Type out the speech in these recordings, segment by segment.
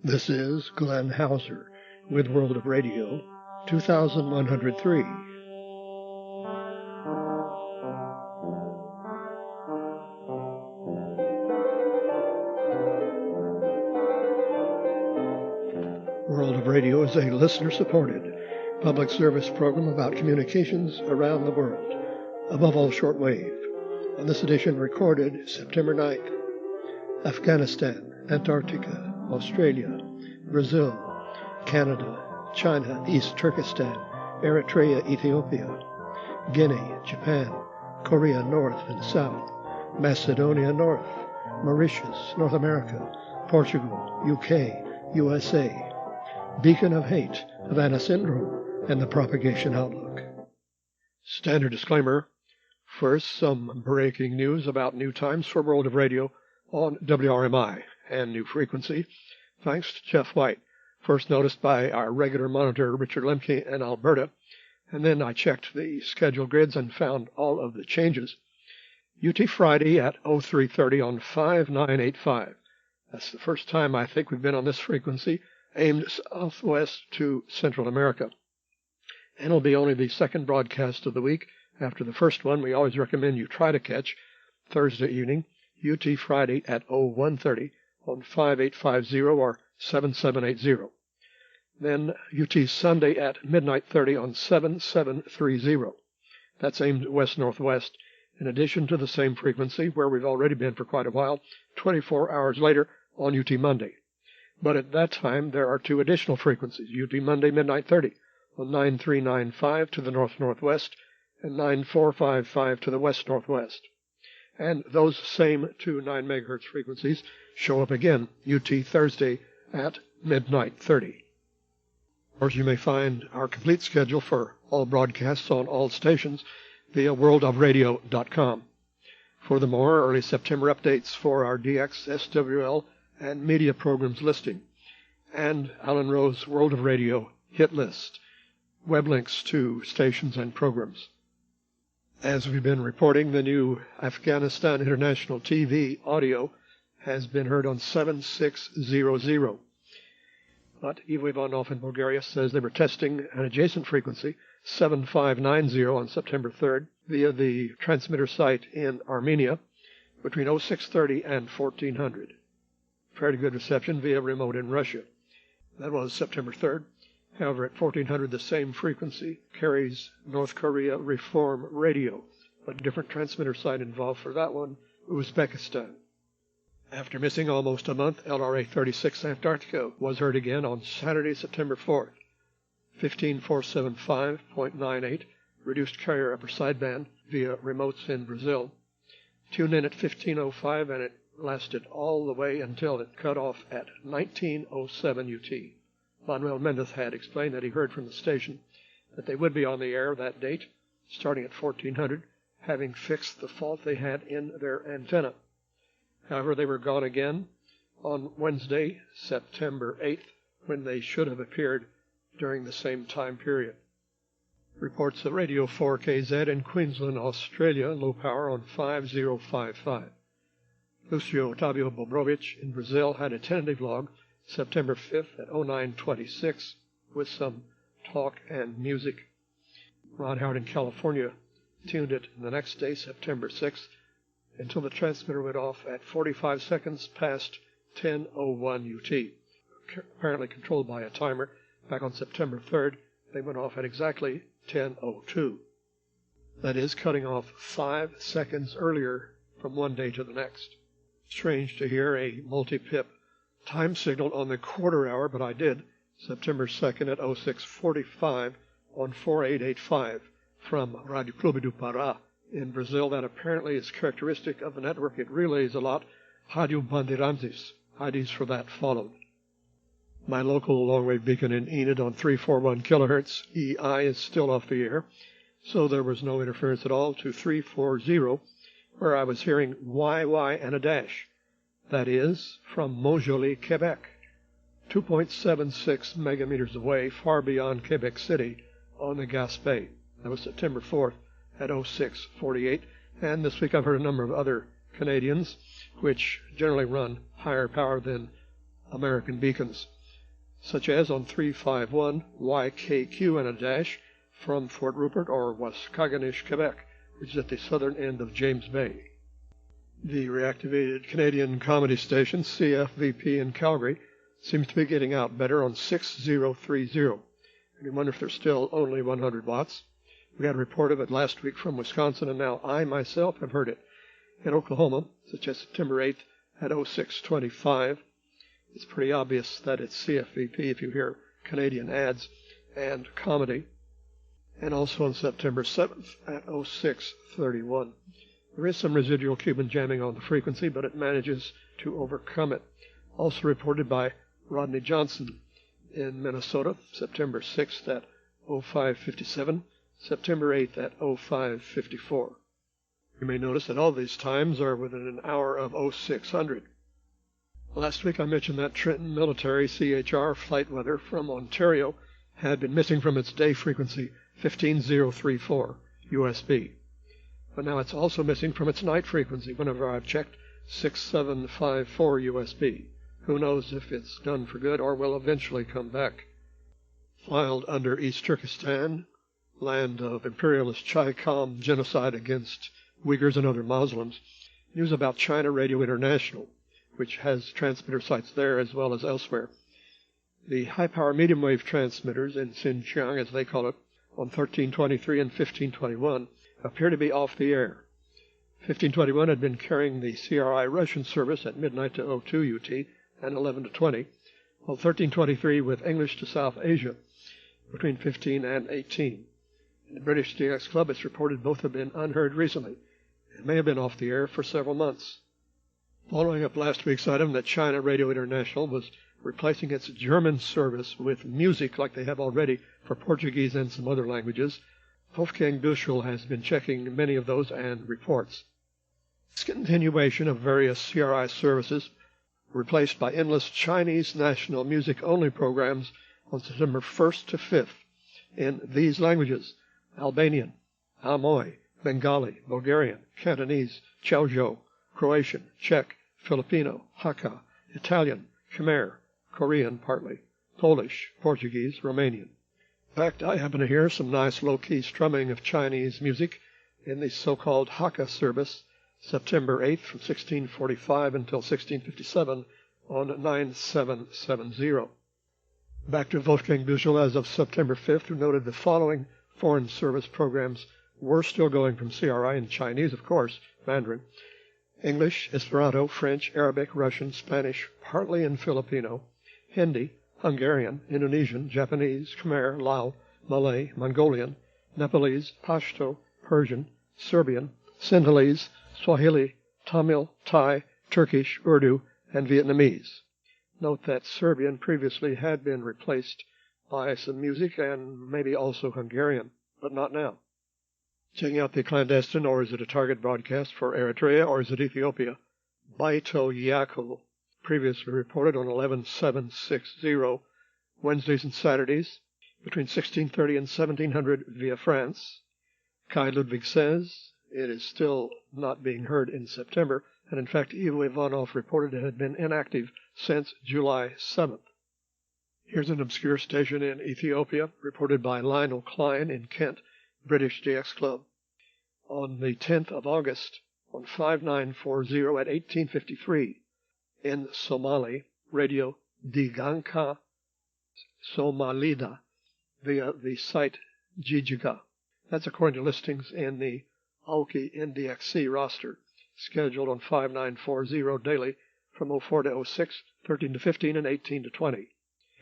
This is Glenn Hauser with World of Radio 2103. World of Radio is a listener-supported public service program about communications around the world, above all shortwave. On this edition recorded September 9th, Afghanistan, Antarctica, Australia, Brazil, Canada, China, East Turkestan, Eritrea, Ethiopia, Guinea, Japan, Korea North and South, Macedonia North, Mauritius, North America, Portugal, UK, USA, Beacon of Hate, Havana Syndrome, and the Propagation Outlook. Standard disclaimer. First, some breaking news about new times for World of Radio on WRMI and new frequency, thanks to Jeff White, first noticed by our regular monitor Richard Lemke in Alberta, and then I checked the schedule grids and found all of the changes. UT Friday at 0330 on 5985. That's the first time I think we've been on this frequency, aimed southwest to Central America. And it'll be only the second broadcast of the week. After the first one, we always recommend you try to catch Thursday evening, UT Friday at 0130 on 5850 or 7780. Then UT Sunday at midnight 30 on 7730. That's aimed west-northwest, in addition to the same frequency where we've already been for quite a while, 24 hours later on UT Monday. But at that time, there are two additional frequencies, UT Monday midnight 30 on 9395 to the north-northwest and 9455 to the west-northwest. And those same two 9 MHz frequencies show up again, UT Thursday at midnight 30. Of course, you may find our complete schedule for all broadcasts on all stations via worldofradio.com. Furthermore, early September updates for our DX, SWL, and media programs listing, and Alan Rowe's World of Radio hit list, web links to stations and programs. As we've been reporting, the new Afghanistan International TV audio has been heard on 7600. But Ivo Ivanov in Bulgaria says they were testing an adjacent frequency, 7590 on September 3rd, via the transmitter site in Armenia between 0630 and 1400. Fairly good reception via remote in Russia. That was September 3rd. However, at 1400, the same frequency carries North Korea Reform Radio, a different transmitter site involved for that one, Uzbekistan. After missing almost a month, LRA 36 Antarctica was heard again on Saturday, September 4th. 15475.98, reduced carrier upper sideband via remotes in Brazil. Tuned in at 1505, and it lasted all the way until it cut off at 1907 UT. Manuel Mendez had explained that he heard from the station that they would be on the air that date, starting at 1400, having fixed the fault they had in their antenna. However, they were gone again on Wednesday, September 8th, when they should have appeared during the same time period. Reports of Radio 4KZ in Queensland, Australia, low power on 5055. Lucio Otávio Bobrovich in Brazil had a tentative log September 5th at 0926 with some talk and music. Ron Howard in California tuned it the next day, September 6th, until the transmitter went off at 45 seconds past 10:01 UT. Apparently controlled by a timer. Back on September 3rd, they went off at exactly 10:02. That is, cutting off 5 seconds earlier from one day to the next. Strange to hear a multi-pip time signal on the quarter hour, but I did, September 2nd at 0645 on 4885 from Radio Clube do Pará in Brazil. That apparently is characteristic of the network. It relays a lot. Rádio Bandeirantes. IDs for that followed. My local long-wave beacon in Enid on 341 kilohertz, EI, is still off the air, so there was no interference at all to 340, where I was hearing YY and a dash. That is, from Montjoly, Quebec, 2.76 megameters away, far beyond Quebec City on the Gaspé. That was September 4th at 0648. And this week I've heard a number of other Canadians, which generally run higher power than American beacons. such as on 351 YKQ and a dash from Fort Rupert or Waskaganish, Quebec, which is at the southern end of James Bay. The reactivated Canadian comedy station CFVP in Calgary seems to be getting out better on 6030. And we wonder if they're still only 100 watts. We had a report of it last week from Wisconsin, and now I myself have heard it in Oklahoma, such as September 8th at 0625. It's pretty obvious that it's CFVP if you hear Canadian ads and comedy. And also on September 7th at 0631. There is some residual Cuban jamming on the frequency, but it manages to overcome it. Also reported by Rodney Johnson in Minnesota, September 6th at 0557, September 8th at 0554. You may notice that all these times are within an hour of 0600. Last week I mentioned that Trenton Military CHR flight weather from Ontario had been missing from its day frequency 15034 USB. But now it's also missing from its night frequency whenever I've checked 6754 USB. Who knows if it's done for good or will eventually come back. Filed under East Turkestan, land of imperialist Chi-Com genocide against Uyghurs and other Muslims, news about China Radio International, which has transmitter sites there as well as elsewhere. The high-power medium-wave transmitters in Xinjiang, as they call it, on 1323 and 1521, appear to be off the air. 1521 had been carrying the CRI Russian service at midnight to 02 UT and 11 to 20, while 1323 with English to South Asia between 15 and 18. In the British DX Club, it's reported both have been unheard recently. It may have been off the air for several months. Following up last week's item that China Radio International was replacing its German service with music like they have already for Portuguese and some other languages, Wolfgang Büchel has been checking many of those and reports. This continuation of various CRI services replaced by endless Chinese national music-only programs on September 1st to 5th in these languages: Albanian, Amoy, Bengali, Bulgarian, Cantonese, Chaozhou, Croatian, Czech, Filipino, Hakka, Italian, Khmer, Korean partly, Polish, Portuguese, Romanian. In fact, I happen to hear some nice low-key strumming of Chinese music in the so-called Hakka service, September 8th from 1645 until 1657 on 9770. Back to Wolfgang Büchel as of September 5th, who noted the following foreign service programs were still going from CRI in Chinese, of course, Mandarin, English, Esperanto, French, Arabic, Russian, Spanish, partly in Filipino, Hindi, Hungarian, Indonesian, Japanese, Khmer, Lao, Malay, Mongolian, Nepalese, Pashto, Persian, Serbian, Sinhalese, Swahili, Tamil, Thai, Turkish, Urdu, and Vietnamese. Note that Serbian previously had been replaced by some music and maybe also Hungarian, but not now. Checking out the clandestine, or is it a target broadcast for Eritrea, or is it Ethiopia? Baito Yaku, previously reported on 11760, Wednesdays and Saturdays, between 1630 and 1700 via France. Kai Ludwig says it is still not being heard in September, and in fact Ivo Ivanov reported it had been inactive since July 7th. Here's an obscure station in Ethiopia, reported by Lionel Klein in Kent, British DX Club. On the 10th of August, on 5940 at 1853, in Somali, Radio Diganka Somalida, via the site Jijiga. That's according to listings in the Aoki NDXC roster, scheduled on 5940 daily from 04 to 06, 13 to 15, and 18 to 20.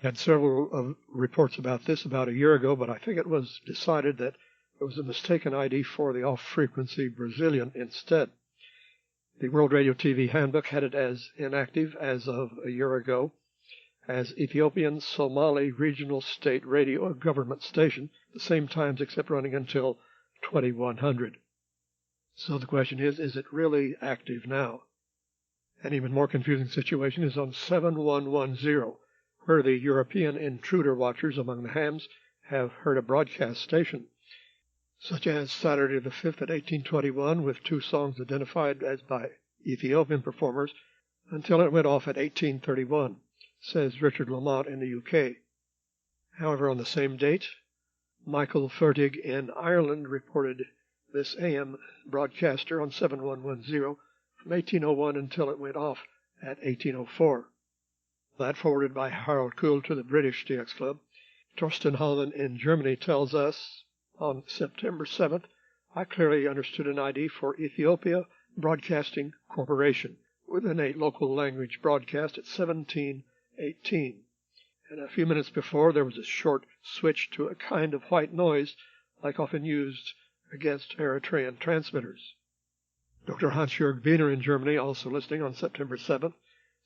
Had several reports about this about a year ago, but I think it was decided that it was a mistaken ID for the off-frequency Brazilian instead. The World Radio TV Handbook had it as inactive as of a year ago, as Ethiopian Somali Regional State Radio, a government station, the same times except running until 2100. So the question is it really active now? An even more confusing situation is on 7110, where the European intruder watchers among the hams have heard a broadcast station, such as Saturday the 5th at 1821 with two songs identified as by Ethiopian performers until it went off at 1831, says Richard Lamont in the UK. However, on the same date, Michael Fertig in Ireland reported this AM broadcaster on 7110 from 1801 until it went off at 1804. That forwarded by Harold Kuhl to the British DX Club. Torsten Hallman in Germany tells us, on September 7th, I clearly understood an ID for Ethiopia Broadcasting Corporation within a local language broadcast at 1718. And a few minutes before, there was a short switch to a kind of white noise like often used against Eritrean transmitters. Dr. Hans-Jörg Wiener in Germany, also listening on September 7th,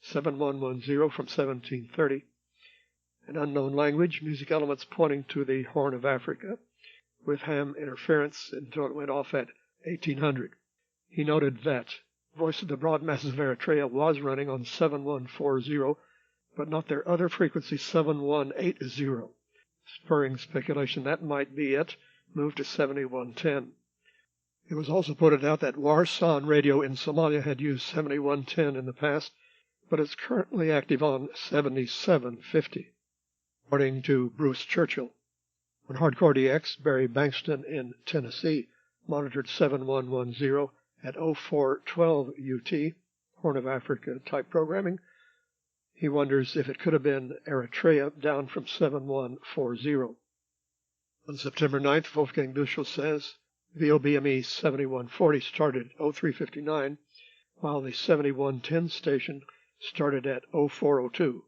7110 from 1730. An unknown language, music elements pointing to the Horn of Africa, with ham interference until it went off at 1800. He noted that Voice of the Broad Masses of Eritrea was running on 7140, but not their other frequency 7180, spurring speculation that might be it, moved to 7110. It was also pointed out that Warsan Radio in Somalia had used 7110 in the past, but is currently active on 7750. According to Bruce Churchill, on Hardcore DX, Barry Bankston in Tennessee monitored 7110 at 0412 UT, Horn of Africa type programming. He wonders if it could have been Eritrea down from 7140. On September 9th, Wolfgang Büchel says VOBME 7140 started at 0359, while the 7110 station started at 0402.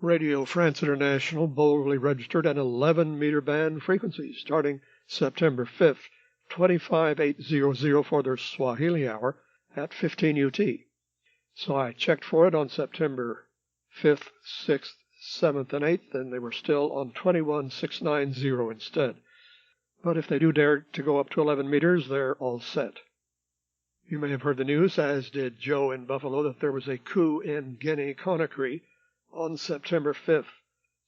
Radio France International boldly registered an 11-meter band frequency starting September 5th, 25800 for their Swahili hour at 15 UT. So I checked for it on September 5th, 6th, 7th, and 8th, and they were still on 21690 instead. But if they do dare to go up to 11 meters, they're all set. You may have heard the news, as did Joe in Buffalo, that there was a coup in Guinea-Conakry on September 5th.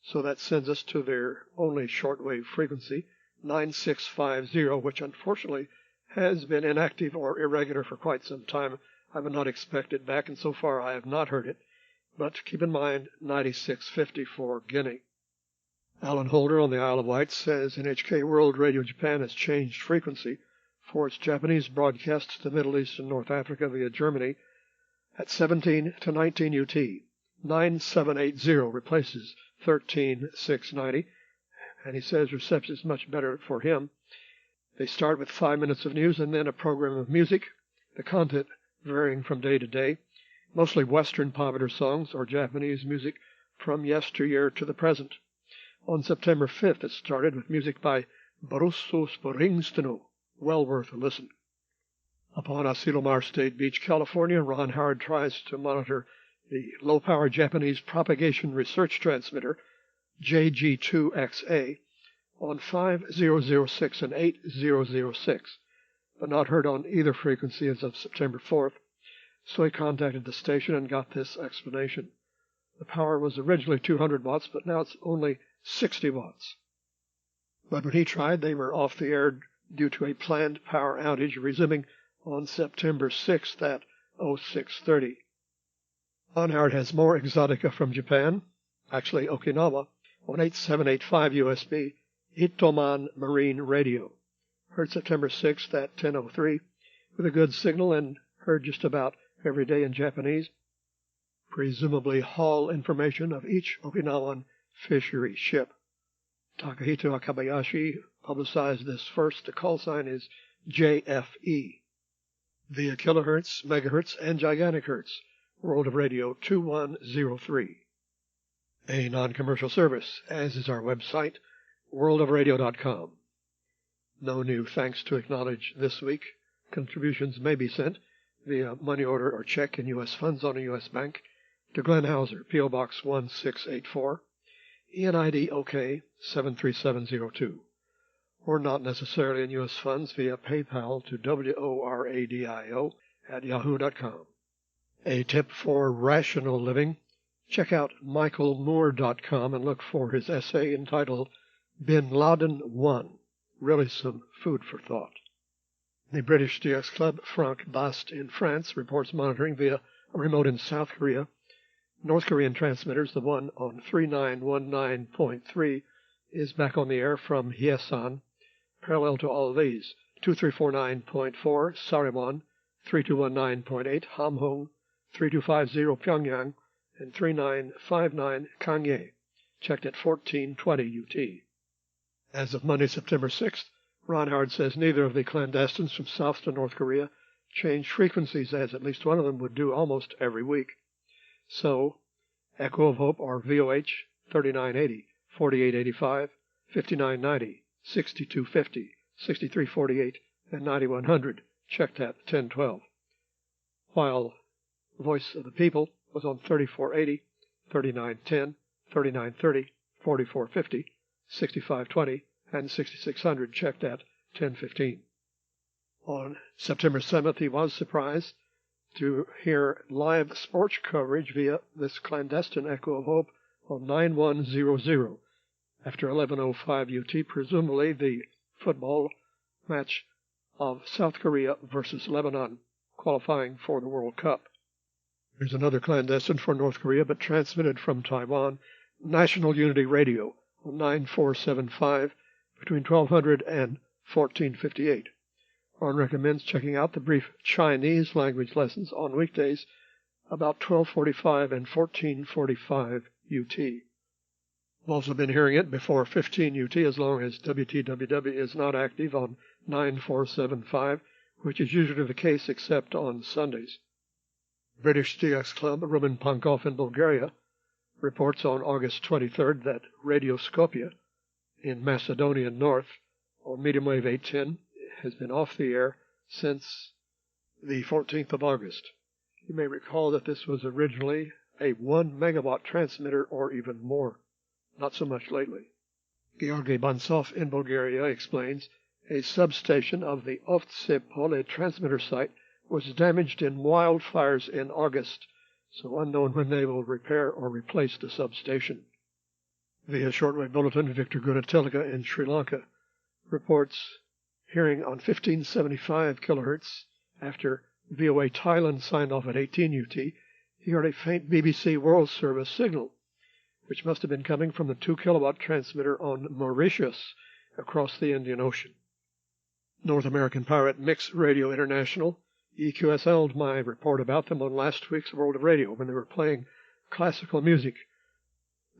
So that sends us to their only shortwave frequency, 9650, which unfortunately has been inactive or irregular for quite some time. I would not expect it back, and so far I have not heard it. But keep in mind 9650 for Guinea. Alan Holder on the Isle of Wight says NHK World Radio Japan has changed frequency for its Japanese broadcasts to the Middle East and North Africa via Germany at 17 to 19 UT. 9780 replaces 13690, and he says reception is much better for him. They start with 5 minutes of news and then a program of music, the content varying from day to day, mostly Western popular songs or Japanese music from yesteryear to the present. On September 5th, it started with music by Barusso Springstino, well worth a listen. Upon Asilomar State Beach, California, Ron Howard tries to monitor the low-power Japanese propagation research transmitter, JG2XA, on 5006 and 8006, but not heard on either frequency as of September 4th, so he contacted the station and got this explanation. The power was originally 200 watts, but now it's only 60 watts. But when he tried, they were off the air due to a planned power outage resuming on September 6th at 0630. Ron Howard has more exotica from Japan, actually Okinawa, on 8785 USB, Itoman Marine Radio. Heard September 6th at 1003 with a good signal and heard just about every day in Japanese. Presumably haul information of each Okinawan fishery ship. Takahito Akabayashi publicized this first. The call sign is JFE. Via kilohertz, megahertz, and gigantic hertz. World of Radio 2103. A non-commercial service, as is our website, worldofradio.com. No new thanks to acknowledge this week. Contributions may be sent via money order or check in U.S. funds on a U.S. bank to Glenn Hauser, P.O. Box 1684, ENID OK 73702, or not necessarily in U.S. funds via PayPal to WORADIO@yahoo.com. A tip for rational living: check out michaelmoore.com and look for his essay entitled Bin Laden Won. Really some food for thought. The British DX Club, Franck Bast in France, reports monitoring via a remote in South Korea North Korean transmitters, the one on 3919.3, is back on the air from Hyesan, parallel to all of these. 2349.4 Sarimon, 3219.8 Hamhung, 3250 Pyongyang, and 3959 Kangye, checked at 1420 UT. As of Monday, September 6th, Ron Howard says neither of the clandestines from South to North Korea changed frequencies, as at least one of them would do almost every week. So, Echo of Hope, or VOH, 3980, 4885, 5990, 6250, 6348, and 9100, checked at 1012. While Voice of the People was on 3480, 3910, 3930, 4450, 6520, and 6600, checked at 1015. On September 7th, he was surprised to hear live sports coverage via this clandestine Echo of Hope on 9100 after 11:05 UT, presumably the football match of South Korea versus Lebanon, qualifying for the World Cup. There's another clandestine for North Korea, but transmitted from Taiwan, National Unity Radio on 9475 between 1200 and 1458. Ron recommends checking out the brief Chinese language lessons on weekdays about 1245 and 1445 UT. I've also been hearing it before 15 UT as long as WTWW is not active on 9475, which is usually the case except on Sundays. British DX Club, Ruben Pankov in Bulgaria, reports on August 23rd that Radio Skopje in Macedonian North on medium wave 810 has been off the air since the 14th of August. You may recall that this was originally a 1 megawatt transmitter or even more. Not so much lately. Georgi Bansov in Bulgaria explains a substation of the Ovtse Pole transmitter site was damaged in wildfires in August, so unknown when they will repair or replace the substation. Via shortwave bulletin, Victor Gunatelika in Sri Lanka reports hearing on 1575 kilohertz after VOA Thailand signed off at 18 UT, he heard a faint BBC World Service signal, which must have been coming from the 2 kilowatt transmitter on Mauritius across the Indian Ocean. North American pirate Mix Radio International EQSL'd my report about them on last week's World of Radio when they were playing classical music.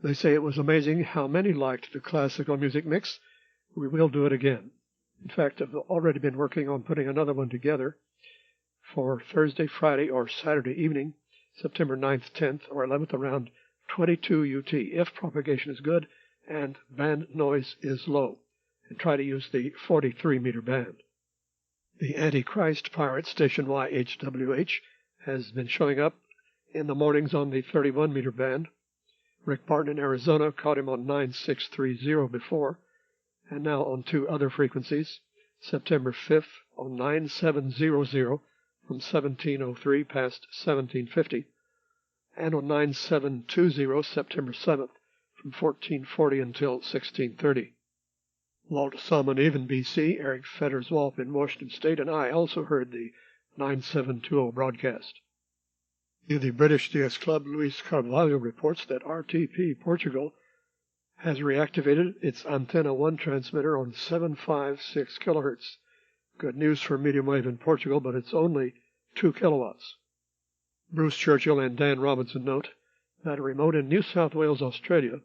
They say it was amazing how many liked the classical music mix. We will do it again. In fact, I've already been working on putting another one together for Thursday, Friday, or Saturday evening, September 9th, 10th, or 11th, around 22 UT, if propagation is good and band noise is low, and try to use the 43-meter band. The Antichrist pirate station YHWH has been showing up in the mornings on the 31-meter band. Rick Barton in Arizona caught him on 9630 before, and now on 2 other frequencies, September 5th on 9700 from 1703 past 1750, and on 9720 September 7th from 1440 until 1630. Walt Salmon in BC, Eric Fetters-Walp in Washington State, and I also heard the 9720 broadcast. The British DX Club, Luis Carvalho, reports that RTP Portugal has reactivated its Antenna 1 transmitter on 756 kilohertz. Good news for medium wave in Portugal, but it's only 2 kilowatts. Bruce Churchill and Dan Robinson note that a remote in New South Wales, Australia,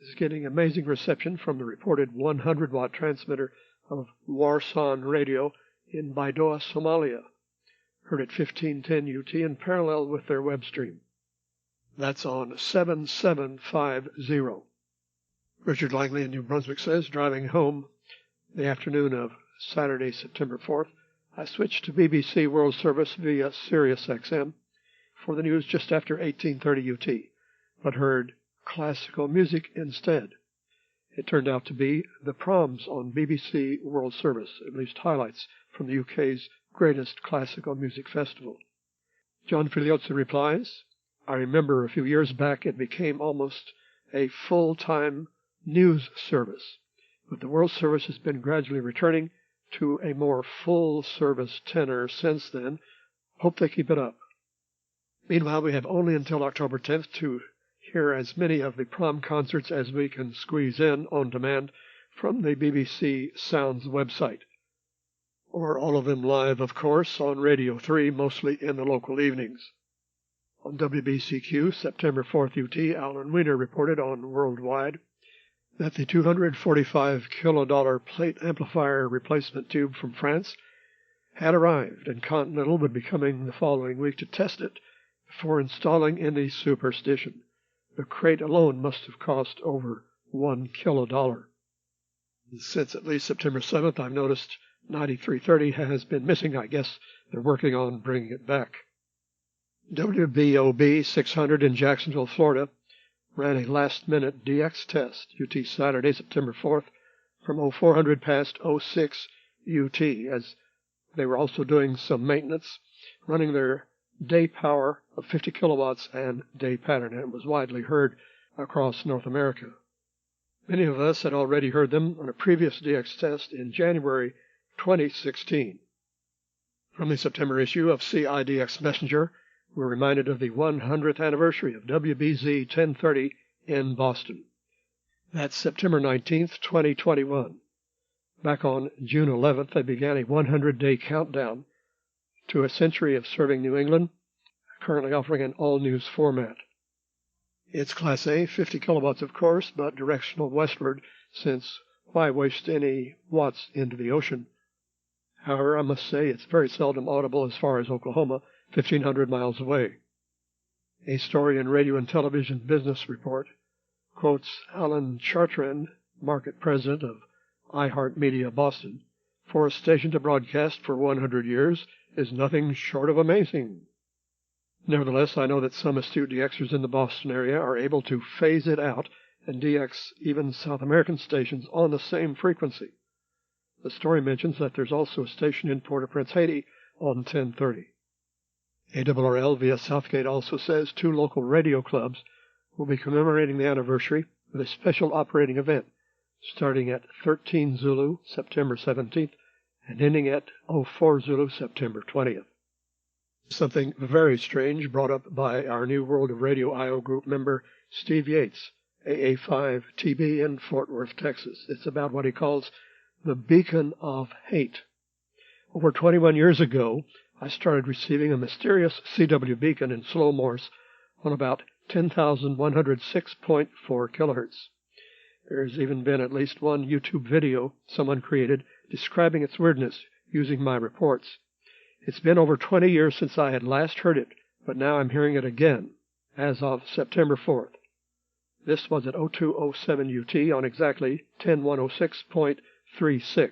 is getting amazing reception from the reported 100-watt transmitter of Warsan Radio in Baidoa, Somalia, heard at 1510 UT in parallel with their web stream. That's on 7750. Richard Langley in New Brunswick says, driving home the afternoon of Saturday, September 4th, I switched to BBC World Service via Sirius XM for the news just after 1830 UT, but heard classical music instead. It turned out to be the Proms on BBC World Service, at least highlights from the UK's greatest classical music festival. John Filiozzi replies, I remember a few years back it became almost a full-time news service, but the World Service has been gradually returning to a more full-service tenor since then. Hope they keep it up. Meanwhile, we have only until October 10th to hear as many of the prom concerts as we can squeeze in on demand from the BBC Sounds website. Or all of them live, of course, on Radio 3, mostly in the local evenings. On WBCQ, September 4th UT, Alan Weiner reported on Worldwide that the $245 kilodollar plate amplifier replacement tube from France had arrived, and Continental would be coming the following week to test it before installing in the Superstition. The crate alone must have cost over $1 kilodollar. Since at least September 7th, I've noticed 9330 has been missing. I guess they're working on bringing it back. WBOB 600 in Jacksonville, Florida, ran a last-minute DX test, UT Saturday, September 4th, from 0400 past 06 UT, as they were also doing some maintenance, running their day power of 50 kilowatts and day pattern, and it was widely heard across North America. Many of us had already heard them on a previous DX test in January 2016. From the September issue of CIDX Messenger, we're reminded of the 100th anniversary of WBZ 1030 in Boston. That's September 19th, 2021. Back on June 11th, they began a 100-day countdown to a century of serving New England, currently offering an all-news format. It's Class A, 50 kilowatts of course, but directional westward, since why waste any watts into the ocean? However, I must say it's very seldom audible as far as Oklahoma, 1,500 miles away. A story in Radio and Television Business Report quotes Alan Chartrand, market president of iHeartMedia Boston, for a station to broadcast for 100 years is nothing short of amazing. Nevertheless, I know that some astute DXers in the Boston area are able to phase it out and DX even South American stations on the same frequency. The story mentions that there's also a station in Port-au-Prince, Haiti on 1030. ARRL via Southgate also says 2 local radio clubs will be commemorating the anniversary with a special operating event starting at 13 Zulu, September 17th, and ending at 04 Zulu, September 20th. Something very strange brought up by our New World of Radio IO group member Steve Yates, AA5TB in Fort Worth, Texas. It's about what he calls the beacon of hate. Over 21 years ago, I started receiving a mysterious CW beacon in slow Morse on about 10,106.4 kilohertz. There's even been at least one YouTube video someone created describing its weirdness using my reports. It's been over 20 years since I had last heard it, but now I'm hearing it again, as of September 4th. This was at 0207 UT on exactly 10,106.36.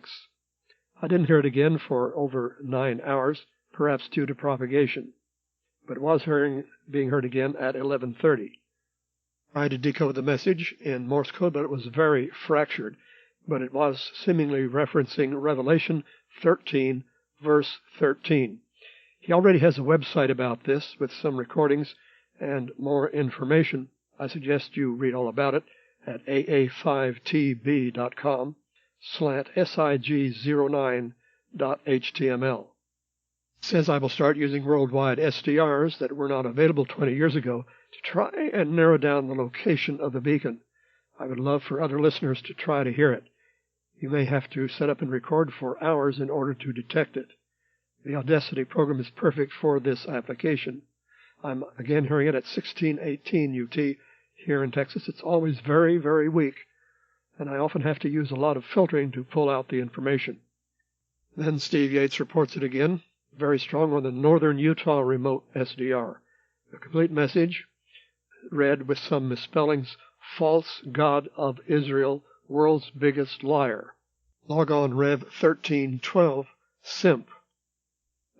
I didn't hear it again for over 9 hours, perhaps due to propagation, but it was being heard again at 11:30. I had to decode the message in Morse code, but it was very fractured, but it was seemingly referencing Revelation 13, verse 13. He already has a website about this with some recordings and more information. I suggest you read all about it at aa5tb.com/sig09.html. It says I will start using worldwide SDRs that were not available 20 years ago to try and narrow down the location of the beacon. I would love for other listeners to try to hear it. You may have to set up and record for hours in order to detect it. The Audacity program is perfect for this application. I'm again hearing it at 1618 UT here in Texas. It's always very, very weak, and I often have to use a lot of filtering to pull out the information. Then Steve Yates reports it again, very strong on the Northern Utah Remote SDR. A complete message, read with some misspellings, false God of Israel, world's biggest liar. Log on Rev 1312, Simp.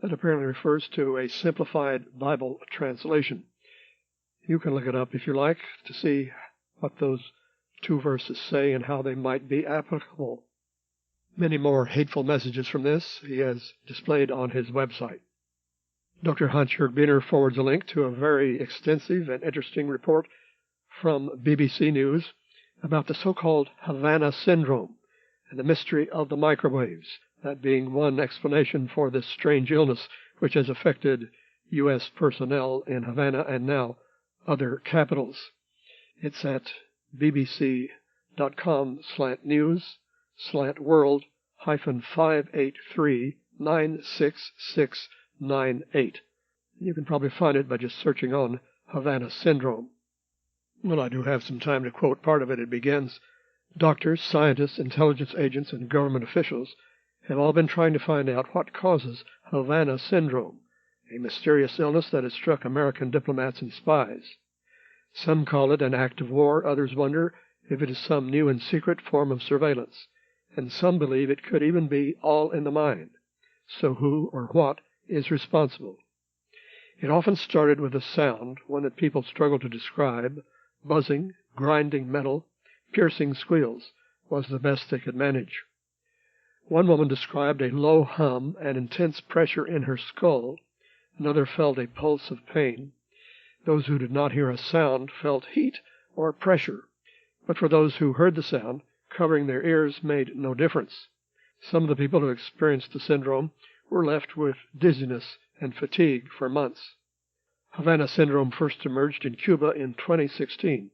That apparently refers to a simplified Bible translation. You can look it up if you like to see what those 2 verses say and how they might be applicable. Many more hateful messages from this he has displayed on his website. Dr. Hans-Jörg Biener forwards a link to a very extensive and interesting report from BBC News about the so-called Havana Syndrome and the mystery of the microwaves, that being one explanation for this strange illness which has affected U.S. personnel in Havana and now other capitals. It's at bbc.com/news/world-583-96698. You can probably find it by just searching on Havana Syndrome. Well, I do have some time to quote part of it. It begins, "Doctors, scientists, intelligence agents, and government officials have all been trying to find out what causes Havana Syndrome, a mysterious illness that has struck American diplomats and spies. Some call it an act of war, others wonder if it is some new and secret form of surveillance, and some believe it could even be all in the mind. So who or what is responsible? It often started with a sound, one that people struggle to describe. Buzzing, grinding metal, piercing squeals was the best they could manage. One woman described a low hum and intense pressure in her skull. Another felt a pulse of pain. Those who did not hear a sound felt heat or pressure, but for those who heard the sound, covering their ears made no difference. Some of the people who experienced the syndrome were left with dizziness and fatigue for months." Havana Syndrome first emerged in Cuba in 2016.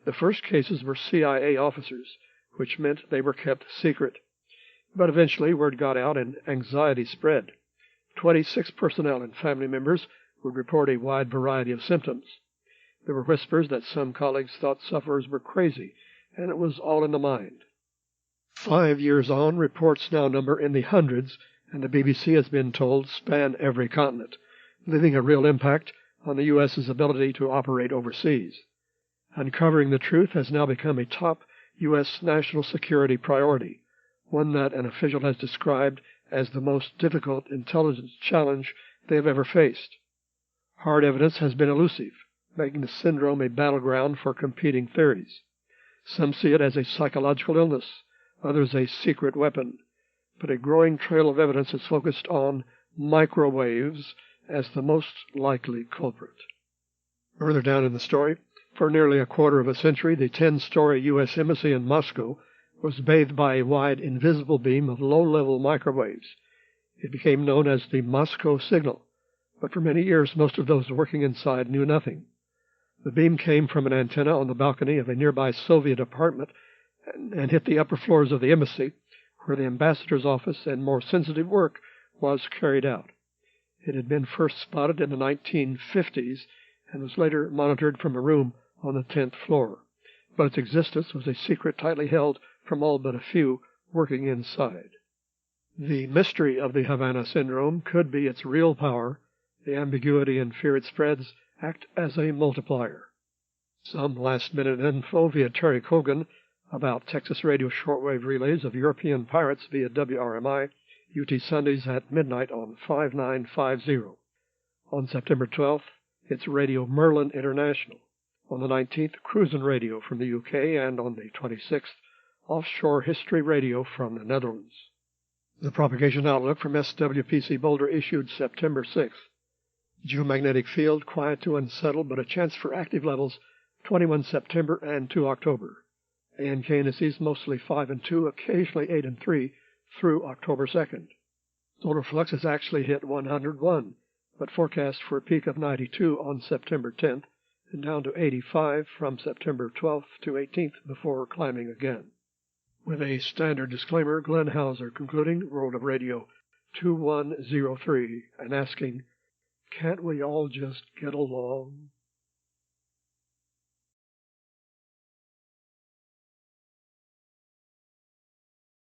The first cases were CIA officers, which meant they were kept secret. But eventually word got out and anxiety spread. 26 personnel and family members would report a wide variety of symptoms. There were whispers that some colleagues thought sufferers were crazy, and it was all in the mind. 5 years on, reports now number in the hundreds, and the BBC has been told span every continent, leaving a real impact on the U.S.'s ability to operate overseas. Uncovering the truth has now become a top U.S. national security priority, one that an official has described as the most difficult intelligence challenge they have ever faced. Hard evidence has been elusive, making the syndrome a battleground for competing theories. Some see it as a psychological illness, others a secret weapon, but a growing trail of evidence has focused on microwaves as the most likely culprit. Further down in the story, for nearly a quarter of a century, the 10-story U.S. Embassy in Moscow was bathed by a wide, invisible beam of low-level microwaves. It became known as the Moscow signal, but for many years most of those working inside knew nothing. The beam came from an antenna on the balcony of a nearby Soviet apartment and hit the upper floors of the embassy, where the ambassador's office and more sensitive work was carried out. It had been first spotted in the 1950s and was later monitored from a room on the 10th floor, but its existence was a secret tightly held from all but a few working inside. The mystery of the Havana Syndrome could be its real power. The ambiguity and fear it spreads act as a multiplier. Some last-minute info via Terry Cogan about Texas radio shortwave relays of European pirates via WRMI, UT Sundays at midnight on 5950. On September 12th, it's Radio Merlin International. On the 19th, Cruisin' Radio from the UK, and on the 26th, Offshore History Radio from the Netherlands. The propagation outlook from SWPC Boulder issued September 6th. Geomagnetic field quiet to unsettled, but a chance for active levels 21 September and 2 October. ANK indices mostly 5 and 2, occasionally 8 and 3 through October 2nd. Solar flux has actually hit 101, but forecast for a peak of 92 on September 10th and down to 85 from September 12th to 18th before climbing again. With a standard disclaimer, Glenn Hauser concluding World of Radio 2103 and asking, can't we all just get along?